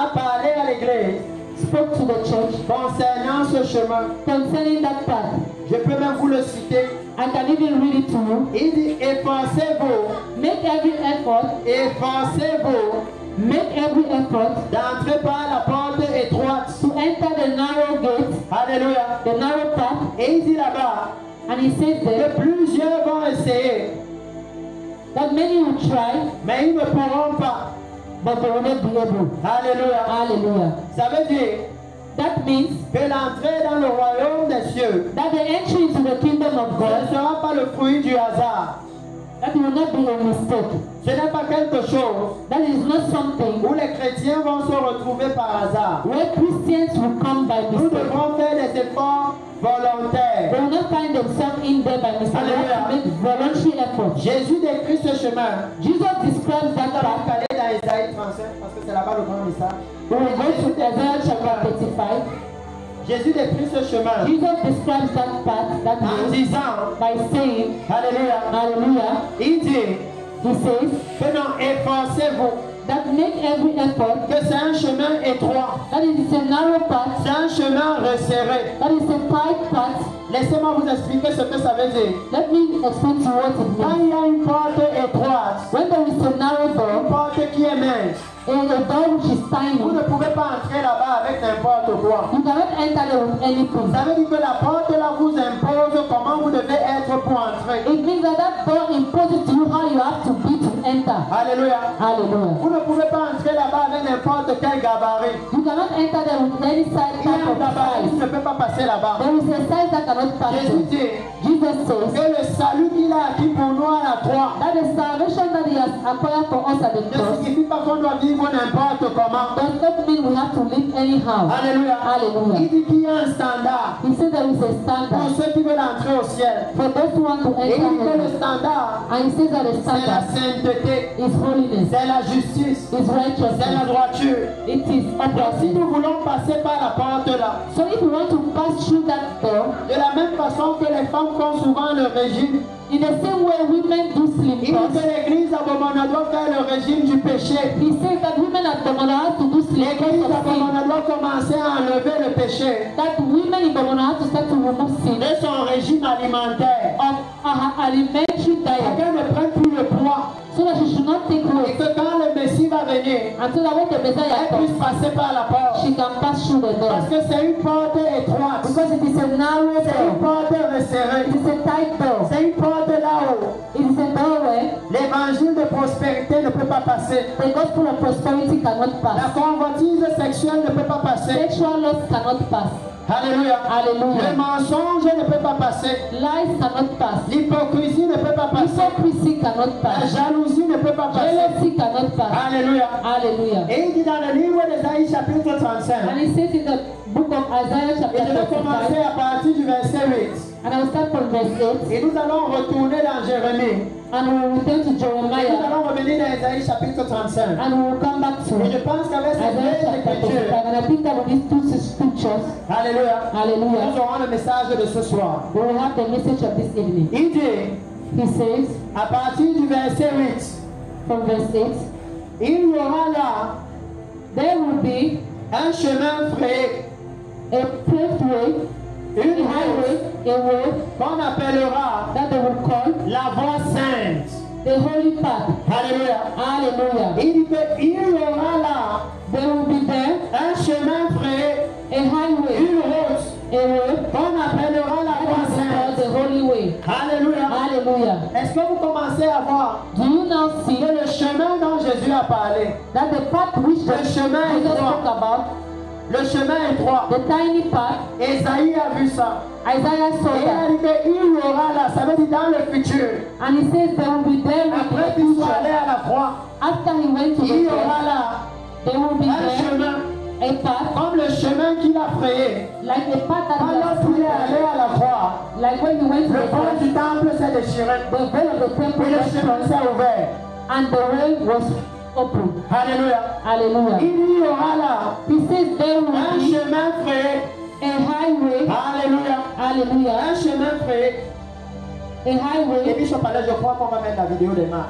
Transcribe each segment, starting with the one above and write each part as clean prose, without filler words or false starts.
a parlé à l'église spoke to the church concernant ce chemin. concerning that path. Je peux même vous le citer. I can even read it to you. Il dit, efforcez-vous, Make every effort, d'entrer par la porte étroite. to enter the narrow gate, Alléluia. the narrow path. Et il dit là-bas And he says there que plusieurs vont essayer, that many will try, mais ils ne pourront pas. but they will not be able. Alléluia. Hallelujah. Ça veut dire That means que l'entrée dans le royaume des cieux, that the entry into the kingdom of ce ne God, sera pas le fruit du hasard. that will not be a mistake. Ce n'est pas quelque chose That is not something où les chrétiens vont se retrouver par hasard. where Christians will come by Nous mistake. devons faire des efforts They volontaires. will not find themselves in there by mistake. They have to make voluntary effort. Jésus décrit ce chemin. Jesus describes that Nous allons path. aller dans Isaïe 35 parce que c'est là-bas le grand message. We will go to Isaiah chapter 35. Jésus décrit ce chemin Jesus describes that path, that en way, disant, by saying, Alléluia, hallelujah, il dit he says, que non, efforcez-vous, that make every effort, que c'est un chemin étroit, that it is a narrow path, c'est un chemin resserré. that is a tight path. Laissez-moi vous expliquer ce que ça veut dire. Let me explain to you what it Quand means. il y a une porte étroite, When there is a narrow une door, porte qui est mince, and a door which is vous tiny, ne pouvez pas entrer là-bas avec n'importe quoi. you cannot enter there with anything. Ça veut dire que la porte là vous impose comment vous devez être pour entrer. It means that that door imposes to you how you have to be to enter. Alléluia. Hallelujah. Vous ne pouvez pas entrer là-bas avec n'importe quel gabarit. You cannot enter there with any size Il y a type un of gabarit qui size. ne peut pas passer là-bas. There is a size that cannot pass Jésus through. dit Jesus says que le salut qu'il a acquis pour nous à la croix that the salvation that he has acquired for us at the ne cross signifie pas qu'on doit vivre n'importe comment. does not mean we have to live anyhow. Alléluia. Hallelujah. Il dit qu'il y a un standard He said there is a pour standard ceux qui veulent entrer au ciel. for those who want to Et il dit enter que le heaven. standard, And he says that the c'est la standard sainteté, is holiness, c'est la justice, is c'est la righteousness, droiture. it is Donc si uprightness. nous voulons passer par la porte là, So if we want to pass through that door, de la même façon que les femmes font souvent le régime, in the same way women do slim il dit cuts, que l'église à Bomona doit faire le régime du péché. he says that women at Bomona have to do slim cuts L'église à of sin. Bomona doit commencer à enlever le péché That women in Bomona have to start to remove sin de son régime alimentaire. of her alimentary Et diet, qu'elle ne prenne plus le poids. so that she should not take Et weight, que quand le Messie va venir, and so that when the Messiah elle puisse comes, passer par la porte. she can pass through the door. Parce que c'est une porte étroite. Because it is a narrow C'est une door, porte resserrée. it is a tight door, C'est une porte là-haut. it is a doorway L'évangile de prospérité ne peut pas passer. the gospel of prosperity cannot La pass. convoitise sexuelle ne peut pas passer. Sexual lust cannot pass. Alléluia. Le Hallelujah. mensonge ne peut pas passer. Lies cannot pass. L'hypocrisie ne peut pas passer. Hypocrisy cannot La pass. jalousie ne peut pas passer. Jealousy cannot pass. Alléluia. Hallelujah. Et il dit dans le livre d'Ésaïe chapitre 35. And he says in the book of Isaiah Et chapter je vais commencer 35, à partir du verset 8. and I will start from verse 8, Et nous allons retourner dans Jérémie. and we will return to Et nous Jeremiah, allons revenir dans Ésaïe chapitre 35. and we will come back to Et je pense qu'avec ces Isaiah deux chapter 35. écritures, And I think that with these two scriptures, Alléluia, hallelujah, nous aurons le message de ce soir. we will have the message of this evening. Il dit, He says, à partir du verset 8, from verse 8, il y aura là there will be un chemin frayé, a paved way, une a highway, route a road qu'on appellera that they will call la voie sainte. the holy path. Alléluia. Hallelujah. Il dit qu'il y aura là There will be there un chemin frayé, a highway, une route a road qu'on appellera la that voie is called sainte. the holy way. Alléluia. Hallelujah. Est-ce que vous commencez à voir Do you now see que le chemin dont Jésus a parlé, that the path which le chemin Jesus spoke étroit, about, le chemin étroit, the tiny path, Esaïe a vu ça. Isaiah saw Et il a that. dit qu'il y aura là, ça veut dire dans le futur. And he says there will be there in Après the qu'il soit allé future. à la croix, After he went to il the y aura cross, là there will be un there chemin, a path, comme le chemin qu'il a frayé. like a path that he Pendant has qu'il est allé taken. à la croix, Like when he went to le the pont cross, du temple s'est déchiré. the veil of the temple Et le was chemin torn, s'est ouvert. and the way was open. Alléluia. Hallelujah. Il y aura là He says there will un be chemin frayé. a highway, Alléluia. hallelujah, Un chemin frayé. a Et highway, Bishop parlait, je crois qu'on va mettre la vidéo des marches.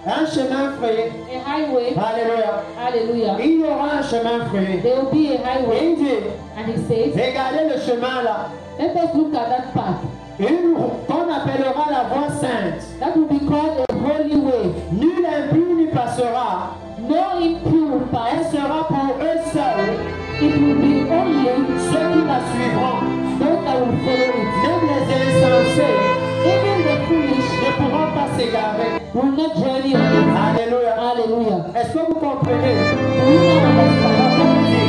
Un chemin frayé. a highway, Alléluia. Hallelujah. Il y aura un chemin frayé. There will be a Et highway. il dit, And he says, regardez le chemin là. let us look at that path. Qu'on appellera la voie sainte. That will be called a holy way. Nul impur n'y passera. No impure will Elle pass. sera pour eux seuls It will be only ceux qui la suivront. those that will follow it. Même les insensés Even the foolish ne pourront pas s'égarer. will not journey on it. Alléluia. Hallelujah. Est-ce que vous comprenez? Do you now understand Comme dit,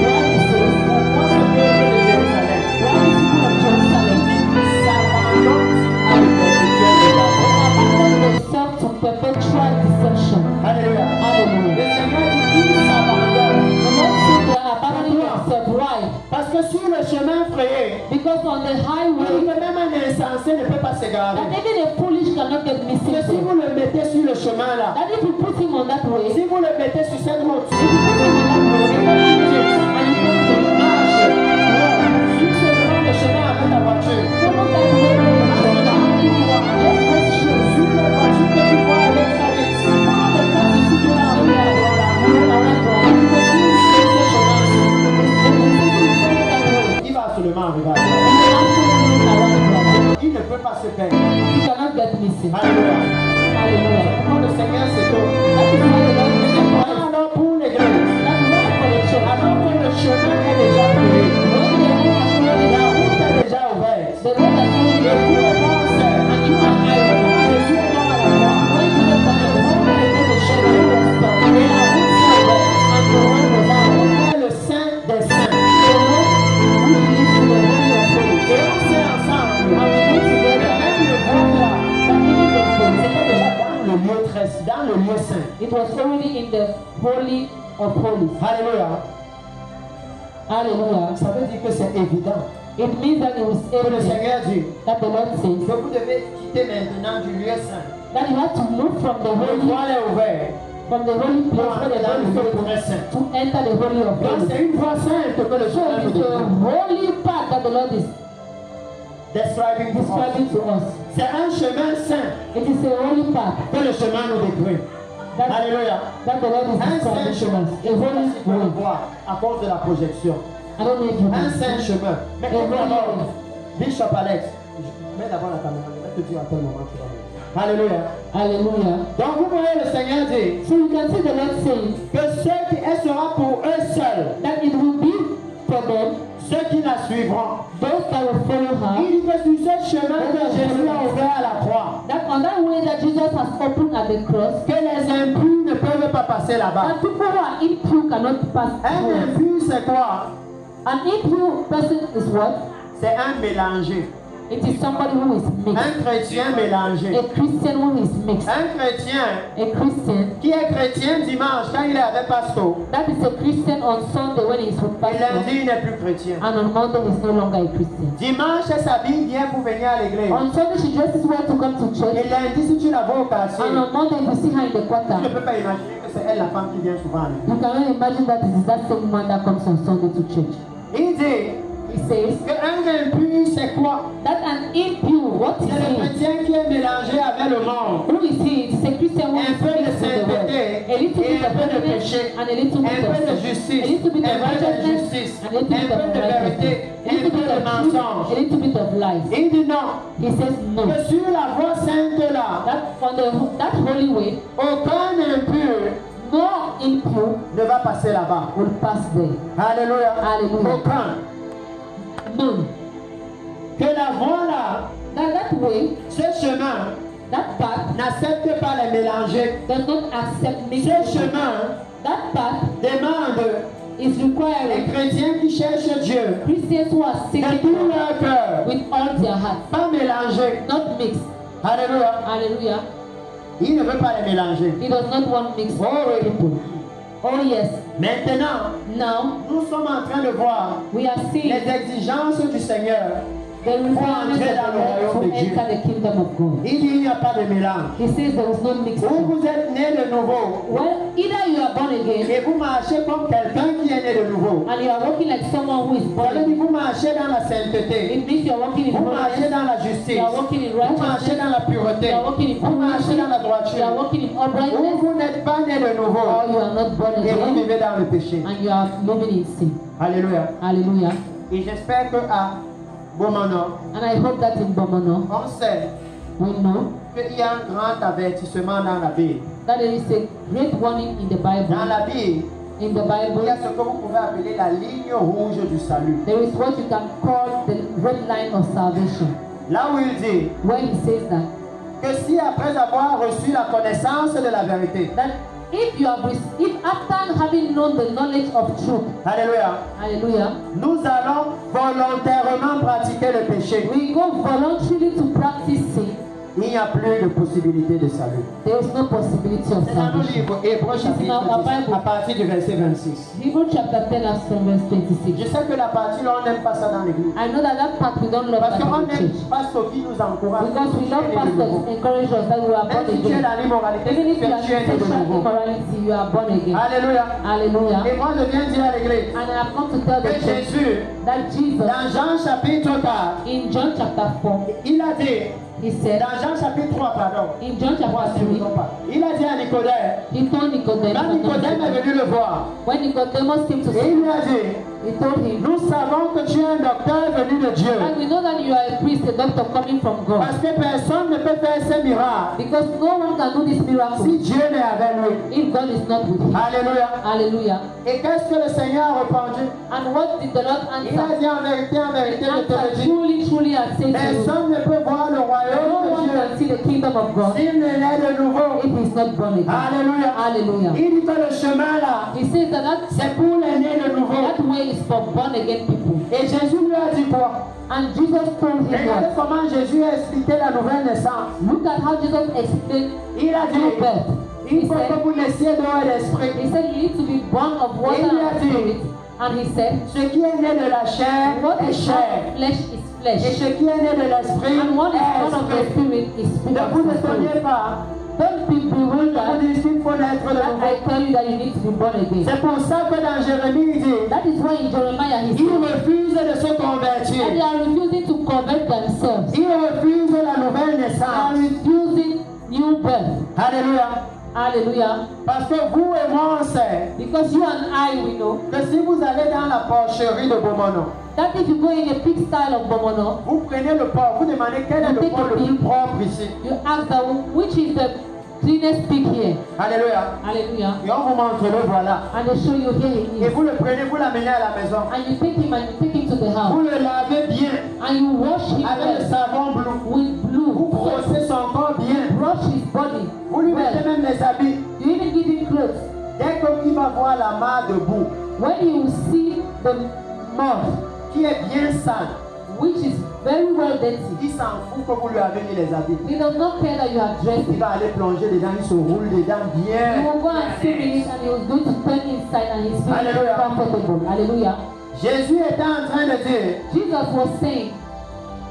what he says? pourquoi ce peuple de Jérusalem Why the people of Jerusalem s'abandonnent à une perpétuelle abandon themselves to perpetual deception? Alléluia. Le Hallelujah. Seigneur dit qu'ils s'abandonnent. The Lord said they are abandoning themselves. Why? Parce que sur le chemin frayé, Because on the highway, même un insensé ne peut pas s'égarer. that even a foolish cannot get missing. Mais si vous le mettez sur le chemin là, That if you put him on that way, si vous le mettez sur cette route, if you put him on that way, and you put him, marche, suis seulement le chemin avec ta voiture. follow that way, let's go straight. Sur la voiture que tu vois avec ta vite. Follow the path you see there, and Il va seulement arriver à toi. Il ne peut pas se perdre. you cannot get missing. Alléluia. Hallelujah. Pourquoi le Seigneur s'étonne? That is why the Lord is Pourquoi alors pour l'église? That's why for the church. Alors que le chemin est déjà créé, When the road has already la now, route est déjà ouverte. the road has already Et vous et moi, c'est and you and I Jésus est mort à la croix. when Jesus on the road and then the shadow was stopped. Et la route s'est ouverte. And the road was out. C'est le Saint des Saints. The road which leads to the holy of holies. Et on sait ensemble. And we go together. Même le vote là, That even the food, c'était déjà dans le lieu très, dans le lieu saint. it was already in the holy of holies. Alléluia. Hallelujah. Ça veut dire que c'est évident. It means that it was Que le evident Seigneur dit that the Lord says que vous devez quitter maintenant du lieu saint. that you have to move from the Le holy voile est ouvert place pour where entrer the dans le lieu Holy très Spirit saint. to enter the holy of Donc holies. c'est une voie sainte que le So Seigneur it nous is a décrit. holy path that the Lord is Describing to us. describing to us. C'est un chemin saint It is a holy path que le chemin nous décrit. that, Alléluia. that the Lord is Un saint describing to chemin. us. Je A ne sais pas holy si tu peux le way. voir à cause de la projection. I don't know if you Un can saint see. chemin. Mais Et voilà. d'abord, Bishop Alex, mets d'abord la caméra, je vais te dire à quel moment tu vas venir. Alléluia. Hallelujah. Donc vous voyez le Seigneur dit So you can see the Lord saying que elle sera pour eux seuls, that it will be for them, ceux qui la suivront. those that will follow her, Il dit que sur ce chemin que Jésus a ouvert à la croix, that on that way that Jesus has opened at the cross, que les impurs ne peuvent pas passer là-bas. and people who are impure cannot pass Un through. impur c'est quoi? An impure person is what? C'est un mélangé. It is somebody who is mixed. Un chrétien mélangé. A Christian who is mixed. Un chrétien A Christian, qui est chrétien dimanche quand il est avec Pasteur. that is a Christian on Sunday when he is with Et pastor, lundi il n'est plus chrétien. and on Monday he is no longer a Christian. Dimanche elle s'habille bien pour venir à l'église. On Sunday she dresses well to come to Et church, lundi si tu la vois au quartier, and on Monday if you see her in the tu ne quarter, peux pas imaginer que c'est elle la femme qui vient souvent à l'église. you cannot imagine that it is that same man that comes on Sunday to church. Il dit He says qu'un impur c'est quoi? that an impure, what is C'est le he? chrétien qui est mélangé avec le monde. Who is he? It is a Christian who Un is peu de mixed with the world. sainteté A little et bit un of peu de holiness péché. and a little bit Un peu de of sin. justice, A little bit un of peu de righteousness justice, and a little un bit of peu de vérité, righteousness. A un little peu bit de of truth, mensonge. a little bit of lies. Il dit non, He says no. que sur la voie sainte là, That on that holy way, aucun impur no impure ne va passer là-bas. will pass there. Alléluia. Hallelujah. Aucun. None. Que la voie là, That way, ce chemin, that path n'accepte pas les mélanger. does not accept mixed Ce people. chemin That path demande is les requiring chrétiens qui cherchent Dieu Christians who are de seeking tout God leur cœur, with all their heart, pas mélanger. not mixed. Alléluia. Hallelujah. Il ne veut pas les mélanger. He does not want mixed Oh oui. people. Oh yes. Maintenant, Now nous sommes en train de voir we are seeing les exigences du Seigneur The pour requirements entrer of dans the le royaume Lord de to Dieu. enter the kingdom of God. Il dit il n'y a pas de mélange. He says there is no Ou mixture. vous êtes né de nouveau Well, either you are born again et vous marchez comme quelqu'un qui est né de nouveau. and you are walking like someone who is Ça born veut dire again. vous marchez dans la sainteté. It means you are walking in Vous marchez holiness. dans la You justice. are walking in Vous marchez righteousness. dans la pureté. You are walking in Vous marchez dans la purity. You are droiture. walking in Ou uprightness. vous n'êtes pas né de nouveau Or you are not born et vous again vivez dans le péché. and you are living in sin. Alléluia. Hallelujah. Et j'espère que à Beaumont, And I hope that in Bomono, on sait we know qu'il y a un grand avertissement dans la Bible. that there is a great warning in the Dans Bible. la Bible, In the il y a Bible, ce que vous pouvez appeler la ligne rouge du salut. there is what you can call the red line of salvation. Là où il dit Where he says that, que si après avoir reçu la connaissance de la vérité, if after having known the knowledge of truth, alléluia, hallelujah, nous allons volontairement pratiquer le péché, we go voluntarily to practice sin, il n'y a plus de possibilité de salut. there is no possibility of C'est dans le salvation. livre Hébreux chapitre 10, à partir du verset 26. Hebrews chapter 10 as from verse Je 26. sais que la partie là, on n'aime pas ça dans l'église. I know that part we don't love Parce that qu'on in the aime church. pasteur qui nous encourage. Because we love pastors encourage us that we are Même born si tu es again. dans l'immoralité, Even if you are tu es in né de sexual nouveau. immorality, you are born again. Alléluia. Hallelujah. Et moi, je viens dire à l'église And I have come to tell the que church Jésus, that Jesus, dans Jean chapitre 4, in John chapter 4, il a dit, he said, dans Jean chapitre 3, pardon, in John chapter 3, il a dit à Nicodème, he told Nicodemus, quand Nicodème est venu le voir, when Nicodemus came to et see il him, lui a dit, he told him, nous savons que tu es un docteur venu de Dieu, and we know that you are a priest, a doctor coming from God, parce que personne ne peut faire ces miracles because no one can do this miracle si Dieu n'est avec lui. if God is not with him. Alléluia. Hallelujah. Et qu'est-ce que le Seigneur a répondu? And what did the Lord Il a answer? dit en vérité, He je te le answered, dis, truly, truly, I say to you, personne ne peut voir le no royaume one de Dieu can see the kingdom of God s'il n'est né de nouveau. if he is not born again. Alléluia. Hallelujah. Il dit que le chemin là, He says that c'est pour les nés de nouveau. that way is for born again people. Et Jésus lui a dit quoi? And Jesus told him Regardez what? comment Jésus a expliqué la nouvelle naissance. Look at how Jesus explained Il a new dit, birth. il faut que vous naissiez d'eau et d'esprit. He said you need to be born of water Il a and dit, spirit. And he said, Ce qui est né de la chair what est is born chair. of flesh is Et flesh. ce qui est né de l'esprit And what is est born of the esprit. spirit is spirit. Ne vous étonnez pas. Don't be Je vous bewildered dis qu'il faut naître de that nouveau. I tell you that you need to be born again. C'est pour ça que dans Jérémie, il dit, That is why in Jeremiah he ils said, refusent de se and they convertir. are refusing to convert themselves. Ils refusent la nouvelle They are naissance. refusing new birth. Alléluia. Hallelujah. Parce que vous et moi, on sait Because you and I, we know que si vous allez dans la porcherie de Beaumont, that if you go in a pig style of Bomono, vous prenez le porc, vous demandez quel est le porc le plus propre ici. you ask them, which is the cleanest pig here? Alléluia. Hallelujah. Et on vous montre le voilà. And they show you here he Et is. vous le prenez, vous l'amenez à la maison. And you take him and you take him to the Vous house. le lavez bien And you wash him avec le well savon bleu. with Vous blue. brossez son corps bien. Brush his body. Vous lui mettez Well. même les habits. You even give him clothes. Dès qu'il va voir la mare de boue, When you see the mud, qui est bien sale, which is very well dirty, il s'en fout que vous lui avez mis les habits. he does not care that you have dressed Il him. va aller plonger dedans, il se roule dedans He bien. will go and swim in it and he was going to turn inside and he's feeling Hallelujah. comfortable. Hallelujah. Jésus était en train de dire Jesus was saying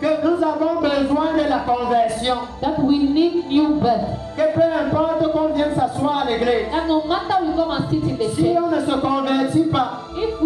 que nous avons besoin de la conversion. that we need new birth. Que peu importe qu'on vienne s'asseoir à l'église, And no matter we come and sit in the si church, on ne se convertit pas, if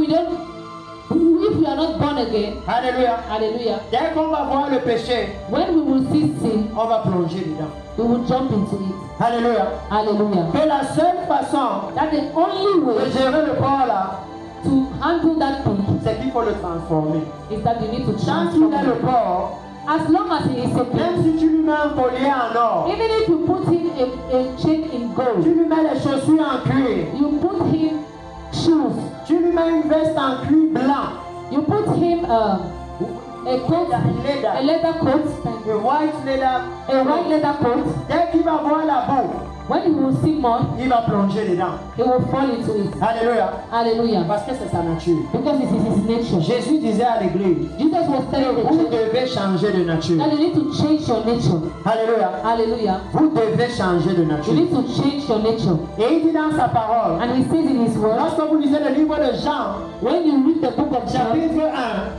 we are not born again, alléluia, hallelujah, dès qu'on va voir le péché, when we will see sin, on va plonger dedans. we will jump into it. Alléluia. Hallelujah. Que la seule façon That the only de way gérer le corps là, to handle that thing c'est qu'il faut le transformer. is that you need to Tant qu'il transform est le it. corps, As long as he is a même man, si tu lui mets un collier en or, even if you put him a chain in tu gold, lui mets les chaussures en cuir, you put him shoes, tu lui mets une veste en cuir blanc, you put him a coat, a leather coat, a white leather, a white leather coat. dès qu'il va voir la boue, When he will see mud, il va plonger dedans. he will fall into it. Alléluia. Hallelujah. Parce que c'est sa nature. Because it is his nature. Jésus disait à l'église, Jesus was telling the vous church devez changer de nature. that you need to change your nature. Alléluia. Hallelujah. Vous devez changer de You nature. need to change your nature. Et il dit dans sa parole, And he says in his word, lorsque vous lisez le livre de Jean, when you read the book of John, chapitre 1,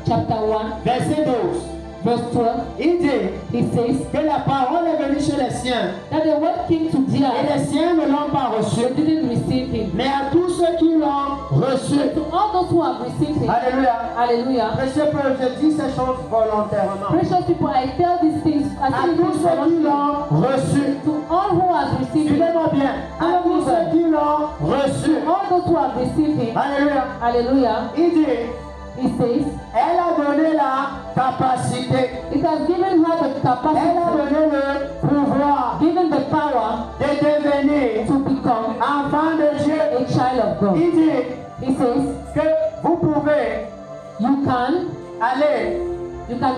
chapter 1, verset 12, verse 12, il dit he says que la parole est venue chez les siens that the word came to et Diaz, les siens ne l'ont pas reçu. they didn't receive him. Mais à tous ceux qui l'ont reçu. To all those who have received him, Alléluia. hallelujah. Précieux peuple, je dis ces choses volontairement. Precious people, I tell these things À tous ceux qui l'ont reçu. to all who have received him, Suivez-moi bien. À tous ceux qui l'ont reçu. all those who have received him, Alléluia. hallelujah. Il dit, He says, elle a donné la capacité. it has given her the Elle a capacity, donné le pouvoir given the power de devenir to become enfant de Dieu. a child of God. Il dit He says, que vous pouvez you can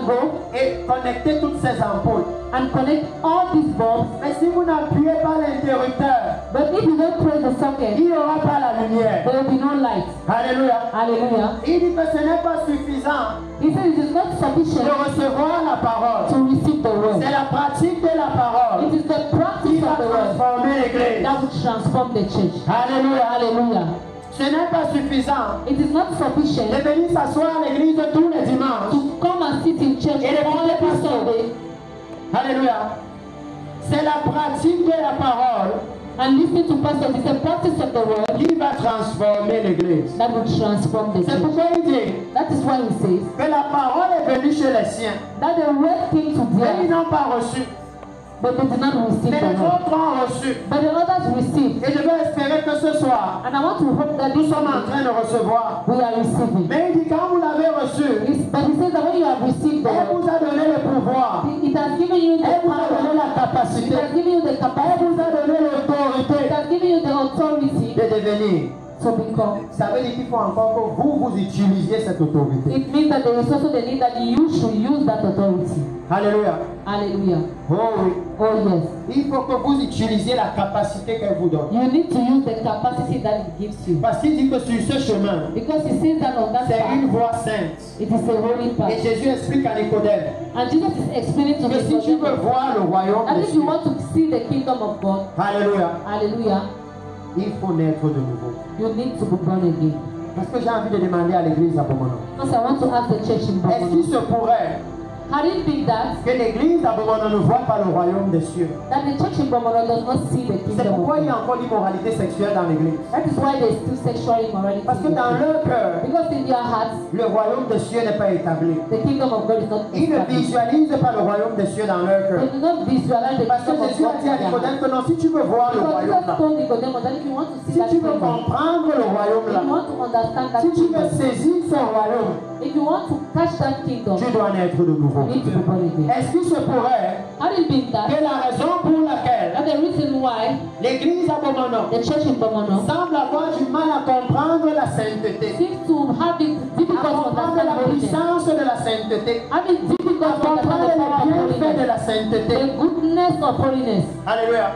go et connecter toutes ces ampoules. and connect all these bulbs, Mais si vous n'appuyez pas l'interrupteur, but if you don't press the socket, il n'y aura pas la lumière. there will be no light. Alléluia. Hallelujah. Il dit que ce n'est pas suffisant He says it is not de sufficient recevoir la parole. to receive the word. C'est la pratique de la parole It is the qui practice va of the word transformer l'église. that will transform the church. Alléluia. Hallelujah. Ce n'est pas suffisant It is not de sufficient venir s'asseoir à l'église tous les dimanches. to come and sit in church Et all les every pasteurs. Sunday Alléluia. C'est la pratique de la parole and listen to pastors. It's the practice of the word qui va transformer l'église. that will transform the C'est church. pourquoi il dit That is why he says que la parole est venue chez les siens. that the word came to Mais ils them, n'ont pas reçu. but they did not receive Mais the les word. autres ont reçu. But the others received. Et je veux espérer que ce soir, And I want to hope that nous this sommes en evening train de recevoir. we are receiving. Mais il dit quand vous l'avez reçu, But he says that when you have received the elle word, vous a donné le pouvoir. it has given you the Elle vous a donné power, la it capacité. has given you the Elle capacity, vous a donné it l'autorité has given you the authority de devenir. to become. Ça veut dire qu'il faut encore que vous utilisiez cette autorité. It means that there is also the need that you should use that authority. Alléluia. Hallelujah. Oh oui. Oh yes. Il faut que vous utilisiez la capacité qu'elle vous donne. You need to use the capacity that it gives you. Parce qu'il dit que sur ce chemin, Because he says that on that c'est une path, voie sainte. it is a holy Et path. Jésus explique à Nicodème And Jesus is explaining to que si tu veux Nicodemus voir le royaume that de if you Dieu, want to see the kingdom of God, Alléluia, hallelujah, il faut naître de nouveau. you need to be born again. Parce que j'ai envie de demander à l'église à Bomono, Because I want to ask the church in est-ce qu'il Bomono, se pourrait had it been that que l'église à Bomono ne voit pas le royaume des cieux? the church in Bomono does not see the C'est kingdom of pourquoi il y God? a encore l'immoralité sexuelle dans l'église. That is why there is still sexual immorality. Parce que in the dans church. leur cœur, Because in their hearts, le royaume des cieux n'est pas établi. the kingdom of God is not Ils ne established. visualisent pas le royaume des cieux dans leur cœur. They do not visualize the Parce que kingdom of Jésus a God dit à in their hearts. Nicodème que non, si tu veux voir le Because royaume Jesus là, told Nicodemus that if you want to see si that tu veux kingdom, comprendre le royaume if là, you want to understand that si tu veux kingdom, saisir ce royaume, if you want to catch that kingdom, tu dois naître de nouveau. you need to be born again. Est-ce qu'il se pourrait Had it been that, que la raison pour laquelle that's the reason why l'église à Bomono the church in Bomono semble avoir du mal à comprendre la sainteté, seems to have it à difficult to comprendre understand la holiness, puissance de la sainteté, having difficult à to understand comprendre the power les of bienfaits de holiness, la sainteté? the goodness of holiness. Alléluia.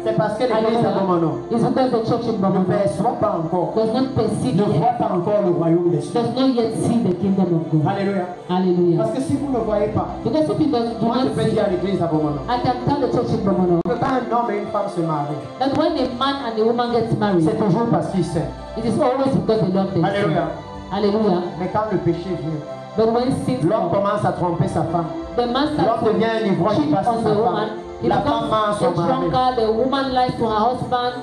C'est parce que l'église à Bomono It's because the church in ne Bomono perçoit pas encore, does not perceive ne yet, voit pas encore le royaume des cieux. does not yet see the kingdom of God. Alléluia. Hallelujah. Parce que si vous ne voyez pas, Because if you do moi je not peux see, dire à l'église à Bomono I can tell the church in Bomono que quand un homme et une femme se marient, that when a man and a woman get married, c'est toujours parce qu'ils s'aiment. it is always because they love themselves. Alléluia. Hallelujah. Mais quand le péché vient, But when sin l'homme comes, commence à tromper sa femme. the man starts L'homme devient un to ivrogne, il cheat passe sur on sa the femme. woman. He La becomes femme ment à a son mari. drunkard, the woman lies to her husband.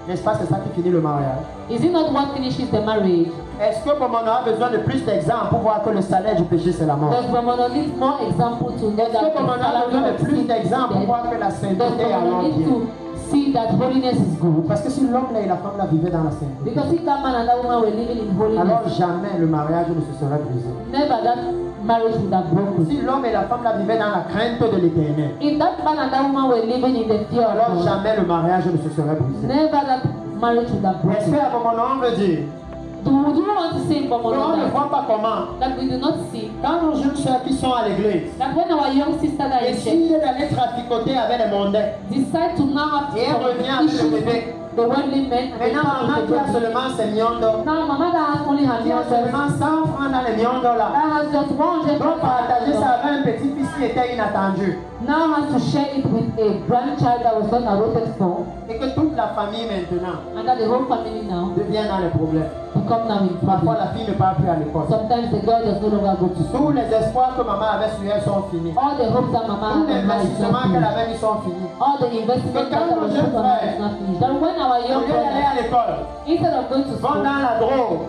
N'est-ce pas, c'est ça qui finit le mariage? Is it not what finishes the marriage? Est-ce que Bomono a besoin de plus d'exemples pour voir que le salaire du péché c'est la mort? Does Bomono need more example to know Est-ce that que Bomono a besoin de plus d'exemples pour voir que la Does sainteté est à Bomono need l'homme? to see that holiness is good? Parce que si l'homme là et la femme là vivaient dans la sainteté, Because if that man and that woman were living in alors holiness, jamais le mariage ne se serait brisé. never that marriage would have broken. Si l'homme et la femme là vivaient dans la crainte de l'éternel, If that man and that woman were living in the fear of alors God, jamais le mariage ne se serait brisé. never that marriage would have Est-ce broken. qu'à Bomono on veut dire Do you want to say in qu'on Bomono ne that, voit pas comment that we do not see quand nos jeunes soeurs qui sont à l'église that when our young sisters are in church décident d'aller traficoter avec les mondains decide to now have et elle revient avec le issues, bébé. the worldly men and they Maintenant, come maman with qui the a baby. seulement ses millions d'or, Now mama that has only her qui a young seulement 100 francs dans les millions d'or là, that has just 100 doit partager ça avec un petit-fils qui était inattendu. now has to share it with a grandchild that was not awaited for, Et que toute la famille maintenant and that the whole family now devient dans les problèmes. become now in Parfois, problem. la fille ne part plus à l'école. Sometimes the girl does no longer go to Tous school. les espoirs que maman avait sur elle sont finis. All the hopes that mama Tous les had on her is investissements not qu'elle finished. avait mis sont finis. All the investment that was put on her is not finished. That when our Au young lieu d'aller brother, à l'école, instead of going to vont school, dans la drogue,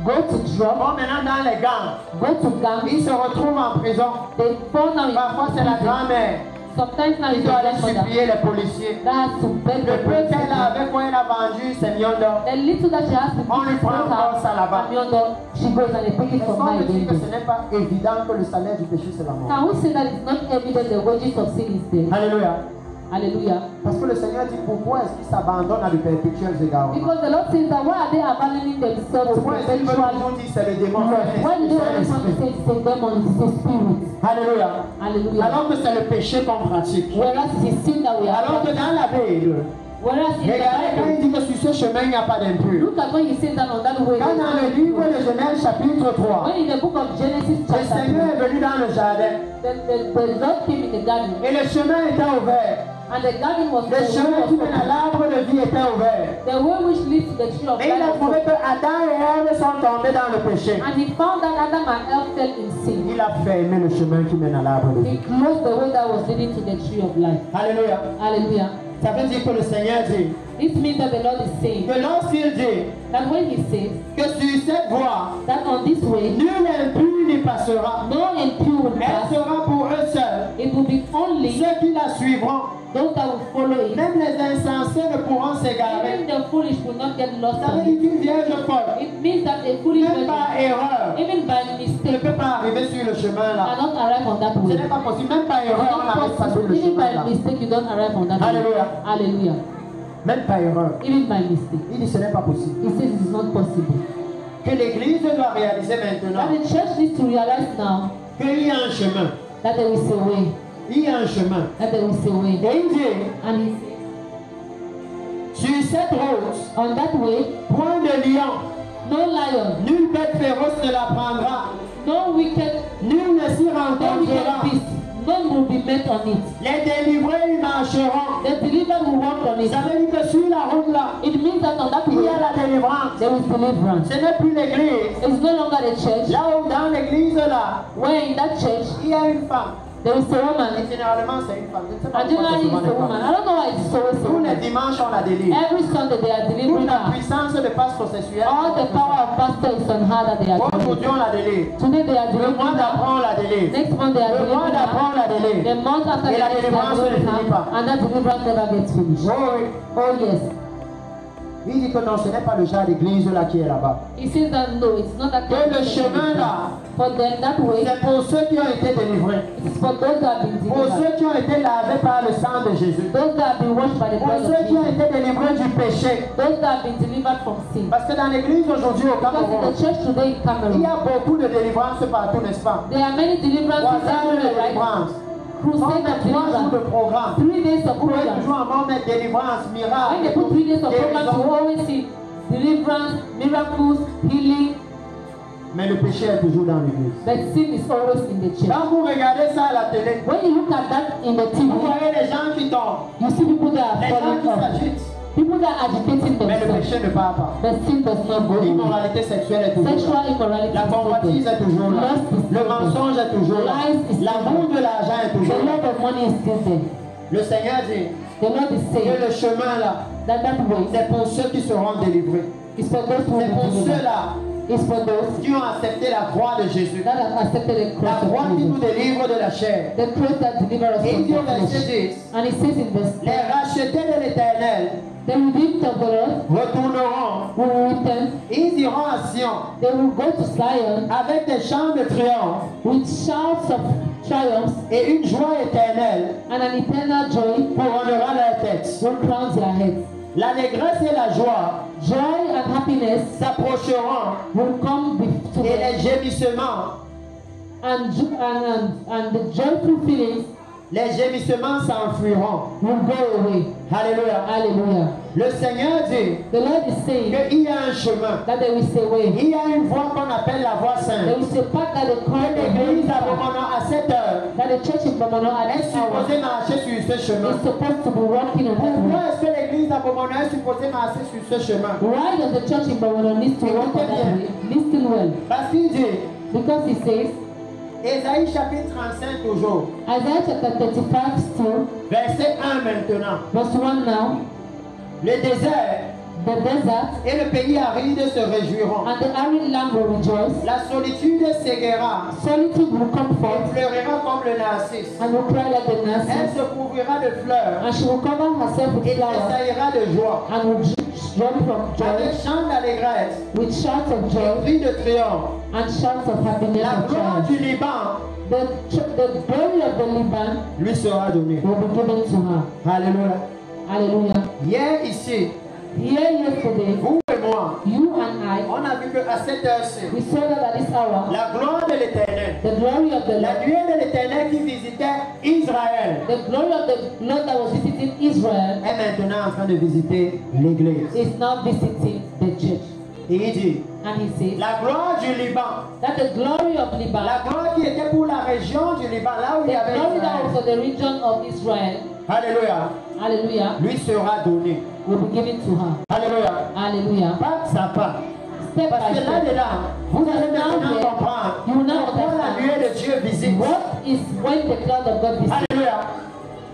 go to drug, vont maintenant dans les gangs. go to gang, Ils se retrouvent en prison. they fall now in Parfois, c'est la prison. grand-mère. Sometimes now Il it's the doit aller grandmother supplier les policiers. that has to beg Le the peu police. qu'elle a avec quoi elle a vendu ses millions d'or. The little that she has to On lui give prend encore ça là-bas. she goes and they take it Est-ce from qu'on her peut dire que again. ce n'est pas évident que le salaire du péché c'est la mort? Can we say that it's not evident the wages of sin is there? Alléluia. Hallelujah. Parce que le Seigneur dit pourquoi est-ce qu'ils s'abandonnent à de perpétuels égarements? Because the Lord says that why are they abandoning themselves to Pourquoi est-ce qu'ils veulent perpetual? toujours dire c'est le démon? Why do they always want to say it's a demon, it's a spirit? Alléluia. Hallelujah. Alors que c'est le péché qu'on pratique. Whereas it's a sin that we Alors are. que dans la Bible, Whereas in regardez quand the il dit que sur ce chemin il n'y a pas d'impur. look at when he says that on that way. Quand dans le livre de Genèse chapitre 3, When in the book of Genesis le chapter 3, Seigneur est venu dans le jardin the Lord came in the garden et le chemin était ouvert. and the garden was Le chemin qui mène à l'arbre de vie était ouvert. the way which leads to the tree of Mais il a life. trouvé que Adam et Ève sont tombés dans le péché. And he found that Adam and Eve fell in sin. Il a fermé le chemin qui mène à l'arbre de He vie. closed the way that was leading to the tree of life. Alléluia. Hallelujah. Ça veut dire que le Seigneur dit This means that the Lord is saying que lorsqu'il dit that when he says que sur cette voie, that on this way, nul impur n'y passera. no impure will Elle pass, sera pour eux seuls. it will be only Ceux qui la suivront, those that will follow it. même les insensés ne pourront s'égarer. Even the foolish will not get lost Ça veut on dire it. qu'une vierge folle, It means that a foolish même person, par erreur, even by ne mistake, peut pas arriver sur le chemin là. cannot arrive on that Ce way. n'est pas possible. Même par It's erreur, on not n'arrive pas sur possible. le Even chemin by là. mistake, you don't arrive on that way. Hallelujah. Hallelujah. Même par erreur. Even by mistake. Il dit ce n'est pas possible. He says it is not possible. Que l'Église doit réaliser maintenant That the church needs to realize now qu'il y a un chemin. that there is a way. Il y a un chemin. That there is a way. Et il dit, And he sur cette route, on that way, point de lion, no lion, nulle bête féroce ne la prendra, no wicked, nul ne s'y no rencontrera. wicked beast, none will be met on it. Les délivrés y marcheront. The delivered will walk on it. Ça veut dire que sur la route là, It means that on that il y way, a la délivrance. there is deliverance. Ce n'est plus l'église. It's no longer the church. Là où dans l'église là, Where in that church, il y a une femme. there is a Et woman. généralement c'est une femme. Je ne sais pas And pourquoi generally c'est souvent it's les a woman. femmes. I don't know why it's always a Tous les woman. dimanches on la délivre. Every Sunday they are Toute delivering la her. puissance de passe processuelle. All the power of pastor is on her that they are delivering. Aujourd'hui on la délivre. Today they are Le mois delivering her. d'après on la délivre. Next month they are Le mois delivering d'après on her. la délivre. The month after Et la the next they délivrance are ne delivering finit pas. her. And that deliverance never gets finished. Oui, oui. Oh yes. Il dit que non, ce n'est pas le genre d'église là qui est là-bas. He says that no, it's not that Que kind le of chemin church. là, For them that way, c'est pour ceux qui ont été délivrés. it's for those that have been Pour delivered. ceux qui ont été lavés par le sang de Jésus. Those that have been washed by the Pour blood ceux of qui ont Jesus. été délivrés du péché. Those that have been delivered from sin. Parce que dans l'église aujourd'hui au Because in Cameroun, the church today in il y Cameroon, a beaucoup de délivrances partout, n'est-ce pas? there are many deliverances Croisade de everywhere, right? délivrance. On Crusade met of 3 jours de deliverance. programme. 3 days of Vous pouvez programs. toujours encore mettre délivrance, miracle. When they put 3 days of programs, you guérison. always see deliverance, miracles, healing, Mais le péché est toujours dans l'église. but sin is always in the church. Quand vous regardez ça à la télé, When you look at that in the vous TV, voyez les gens qui tombent, you see people that les are gens qui falling off, s'agitent. people that are agitating Mais le themselves, péché ne part pas. but sin does not go away. L'immoralité sexuelle est toujours là. Sexual immorality La is still convoitise there. est toujours là. Lust is Le still there. mensonge est toujours là. Lies is still L'amour de l'argent est The toujours là. love of money is still there. Le Seigneur dit The Lord is que saying le chemin là, that that way c'est pour ceux qui seront délivrés. is for those who C'est pour will be delivered. ceux-là It's for those qui ont accepté la croix de Jésus. that have accepted the La cross croix of qui nous Jesus. délivre de la chair. The cross that delivers us Et il from dit au the verset flesh. 10, And it says in verse, les rachetés de l'Éternel the redeemed of the Lord retourneront. will return. Ils iront à Sion They will go to Zion avec des chants de triomphe with shouts of triumph, et une joie éternelle and an eternal joy couronnera leur tête. will crown their heads. L'allégresse et la joie Joy and happiness s'approcheront will come to et them, les gémissements and the joyful feelings Les gémissements s'enfuiront. will go away. Alléluia. Hallelujah. Le Seigneur dit The Lord is saying qu'il y a un chemin. that there is a way. Il y a une voie qu'on appelle la voie There sainte. is a path that they call the L'église Holy à Path. Bomono à cette heure That the church in Bomono at est this hour supposée marcher sur ce chemin. is supposed to be walking on that way. Pourquoi est-ce que l'église à Bomono est supposée marcher sur ce chemin? Why does the church in Bomono need to walk on that way? Listen well. Parce qu'il dit, Because he says, Ésaïe chapitre 35 toujours, Isaiah chapter 35 still, verset 1 maintenant. verse 1 now, Le désert the desert et le pays aride se réjouiront. and the arid land will rejoice. La solitude séguera Solitude will come et forth fleurira comme le narcisse. and will cry like the Elle Nazis, se couvrira de fleurs and she will cover herself with et flowers tressaillira de joie. and will jump from Avec joy chant d'allégresse with shouts of et joy cris de triomphe. and shouts of happiness La and gloire joy. du Liban The glory of the Liban lui sera donnée. will be given to her. Alléluia. Hallelujah. Hier ici, Here yesterday, vous et moi, you and I, on a vu qu'à cette heure-ci, we saw that at this hour, la gloire de l'Éternel, the glory of the la Lord, nuée de l'Éternel qui visitait Israël, the glory of the Lord that was visiting Israel est maintenant en train de visiter l'Église. is now visiting the church. Et il dit, And he says la gloire du Liban, that the glory of la Liban, gloire qui était pour la région du Liban, là où il y the avait glory that was Israël, for the region of Israel, Alléluia, hallelujah, lui sera donnée. will be given to her. Alléluia. Hallelujah. Pas à pas. Step Parce by que là step. dedans, vous allez maintenant Now comprendre you will now pourquoi la understand nuée de Dieu visite. what is when the cloud of God visits. Alléluia.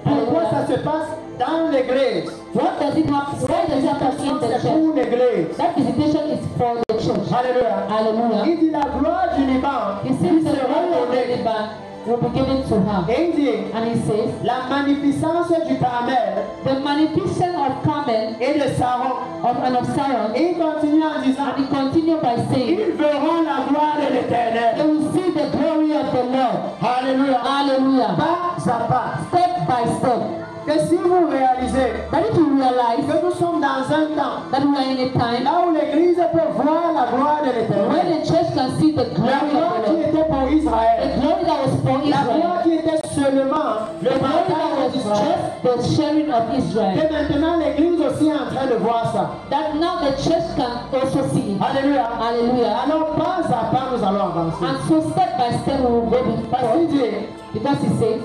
Pourquoi ça se passe dans l'église? What does it happen? Why does it happen in the C'est church? pour l'église. That visitation is for the church. Alléluia. Hallelujah. Il dit la gloire du Liban He says the sera glory of the donnée. Liban will be given to her. Et il dit And he says, la magnificence du Carmel the magnificence of Carmel et de Saron. and of Zion. Et il continue en disant, And he continued by saying, ils verront la gloire de they l'Éternel. will see the glory of the Lord. Alléluia. Hallelujah. Pas à pas. Step by step. Que si vous réalisez That if you realize que nous sommes dans un temps that we are in a time là où l'église peut voir la gloire de where l'Éternel. the church can see the La glory gloire of the qui Lord. était pour The Israël. glory that was for La gloire Israel. qui était seulement le The glory that partage was d'Israël. just the sharing of Israel. Et maintenant l'église aussi est en train de voir ça. That now the church can also see it. Alléluia. Hallelujah. Alors pas à pas nous allons avancer. And so step by step we will go Parce before. qu'il dit, Because he says,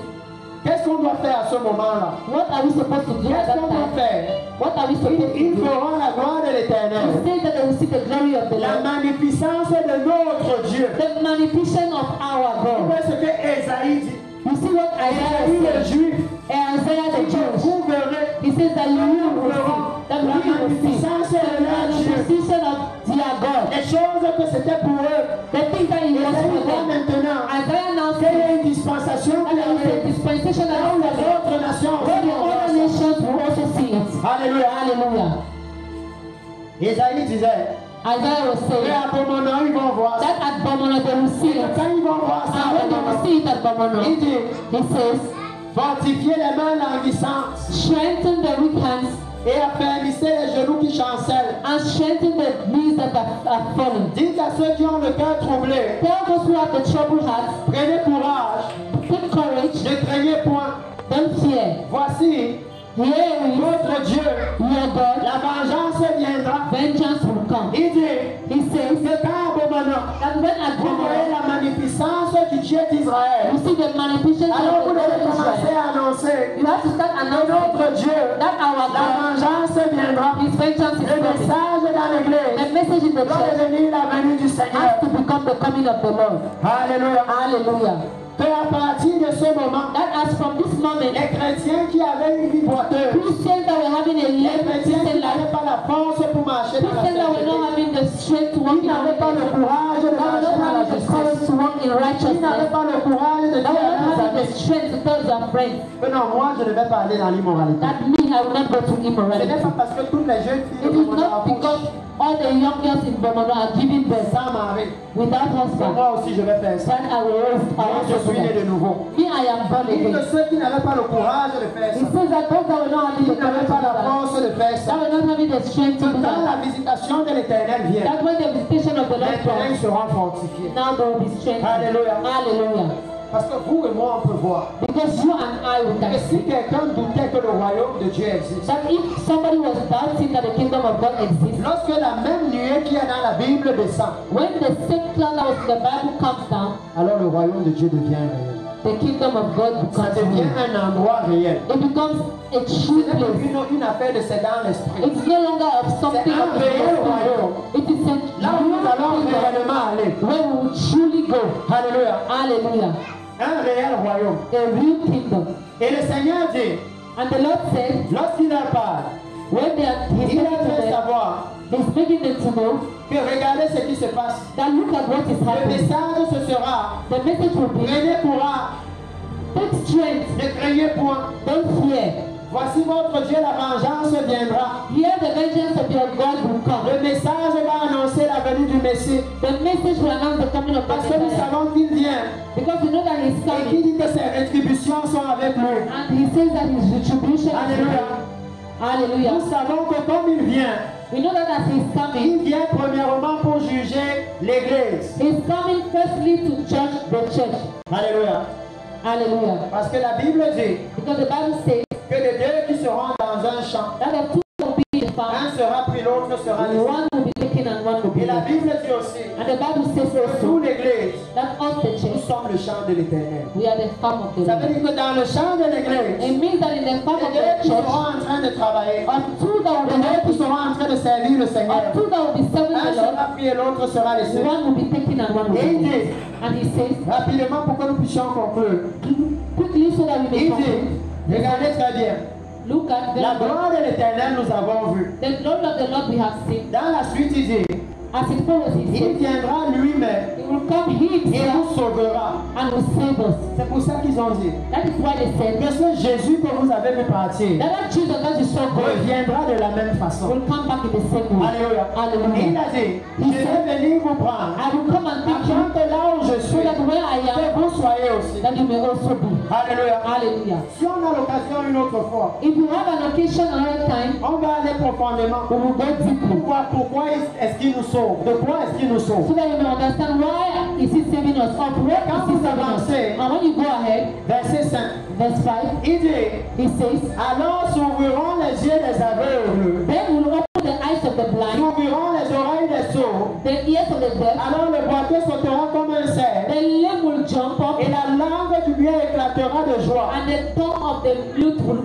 qu'est-ce qu'on doit faire à ce moment-là? what are we supposed to do at Qu'est-ce that qu'on doit time? faire? What are we supposed to Ils do? feront la gloire de He l'Éternel. says that they will see the glory of the La Lord. magnificence de notre Dieu. The magnificence of our Vous God. voyez ce que Esaïe dit? You see what Isaiah Esaïe le says? juif. Isaiah the Jews. Vous verrez He says that you will see, that we la will see magnificence de the leur Dieu. manifestation of their God. Les choses que c'était pour eux. The things that he was Esaïe for voit them. maintenant Isaiah now qu'il y says a une dispensation that qui there is a arrive. dispensation that Là où les is autres nations where the vont voir other ça. nations will also see it. Alléluia. Hallelujah. Esaïe disait, Isaiah was mais saying à Bomono, ils vont voir ça. that at Bomono they will see Et it. quand ils vont voir ça, And when they will see it at il Bomono, dit, he says, fortifiez les mains languissantes strengthen the weak hands et affermissez les genoux qui chancellent. and strengthen the knees that are fallen. Dites à ceux qui ont le cœur troublé, Tell those who have the troubled hearts, prenez courage, take courage, ne craignez point. don't fear. Voici Here is votre Dieu. your God, La vengeance viendra. vengeance will come. Il dit, He says que quand à Bomono, that when at vous voyez Bomono, la magnificence du Dieu d'Israël, you see the manifestation alors of vous the devez Lord commencer Israel. à annoncer You have to start que announcing notre Dieu, that our la God, vengeance viendra. His vengeance is Le coming. message dans l'église The message in the doit church devenir la venue du has Seigneur. to become the coming of the Lord. Alléluia. Hallelujah. Que à partir de ce moment, That as from this moment, les chrétiens qui avaient une vie boiteuse, Christians that were having a les life, chrétiens qui Christian life, n'avaient pas la force pour marcher dans la Christians that were sainteté, not having the strength to walk qui in n'avaient pas le righteousness, courage de that were marcher not dans la having the courage justice, to walk in qui n'avaient righteousness, pas le courage de that dire were à not leurs having the amis strength to tell their friends que non, moi je ne vais pas aller dans l'immoralité. that me, I will not go to Ce n'est immorality. pas parce que toutes les jeunes filles It de is mon not because all the young girls in Bomono are giving birth sans mari, without husband moi aussi je vais faire ça. that I will raise Moi je suis né de nouveau. Me, I am born Il dit que again. ceux qui n'avaient pas le courage de faire He ça, says that those that were not having qui the n'avaient courage pas to do la that, force de faire that ça, were not having the strength to do quand that, la visitation de l'Éternel vient, that when the visitation of the Lord maintenant ils comes, seront fortifiés. now they will be strengthened. Alléluia. Hallelujah. Parce que vous et moi, on peut voir. Because you and I will Et can si see quelqu'un doutait que le royaume de Dieu existe, that if somebody was doubting that the kingdom of God exists, lorsque la même nuée qui est dans la Bible descend, when the same cloud that was in the Bible comes down, alors le royaume de Dieu devient réel. the kingdom of God Ça becomes devient real. un endroit réel. It becomes a Ce true n'est place. plus une affaire de c'est dans l'esprit. It's no longer of something C'est un of the réel spirit. royaume. It is a Là où nous allons real kingdom réellement aller. where we will truly go. Alléluia. Hallelujah. Un réel royaume. A real kingdom. Et le Seigneur dit, And the Lord said, lorsqu'il leur parle, when they are, he's il making leur to fait them, savoir he's making them to know que regardez ce qui se passe. that look at what is Le happening. message ce sera, The message will be, prenez courage, take strength, ne craignez point. don't fear. Voici votre Dieu, la vengeance viendra. Here the vengeance of your God will come. Le message va annoncer la venue du Messie. The message will announce the coming of the Parce que nous Messiah. savons qu'il vient. Because we know that he's Et qui coming. dit que ses rétributions sont avec lui. And he says that his retribution is Alléluia. real. Hallelujah. Nous savons que comme il vient, We know that as he's coming, il vient premièrement pour juger l'Église. he's coming firstly to judge the church. Alléluia. Hallelujah. Parce que la Bible dit Because the Bible says que les deux qui seront dans un champ, that the two will be in the farm, un sera pris, l'autre sera laissé. one will be taken and one will be Et la left. Bible dit aussi And the Bible says que also nous, l'Église, that us the nous church, sommes le champ de l'Éternel. we are the farm of the Ça veut Lord. dire que dans le champ de l'Église, It means that in the farm les of deux the qui church, seront en train de travailler, or two that will les be deux qui helping, seront en train de servir le Seigneur, or two that will be serving un the Lord, sera pris et l'autre sera laissé. one will be taken and one will Et il be left. dit, And he says, rapidement pour que nous puissions conclure, quickly so that we may il conclude. dit, regardez très bien, Look at la the gloire de l'Éternel nous avons vu. The glory of the Lord we have seen. Dans la suite, il dit, As it follows, he il says, viendra lui-même he will come et himself nous sauvera. and will save us. C'est pour ça qu'ils ont dit That is why they said, que ce Jésus que vous avez vu partir that Jesus that you saw going reviendra de la même façon. will come back in the same way. Alléluia. Et il Hallelujah. a dit, je vais venir vous prendre I will come and take afin you que là où je so suis, that where I que am, vous soyez aussi. that you may also be. Alléluia. Hallelujah. Si on a l'occasion une autre fois, If you have an occasion another time, on va aller profondément we will go deeply pourquoi est-ce qu'il nous sauve, de quoi est-ce qu'il nous sauve. so that you may understand why is he saving us, or what is he saving us. And when you go ahead, Verset 5. verse 5, Il dit, he says, alors s'ouvriront les yeux des aveugles, then will open the eyes of the blind, s'ouvriront les oreilles des sourds, the ears of the deaf, alors le boiteux sautera comme un cerf, the lame will jump up, et la langue du bien éclatera de joie. and the tongue of the mute will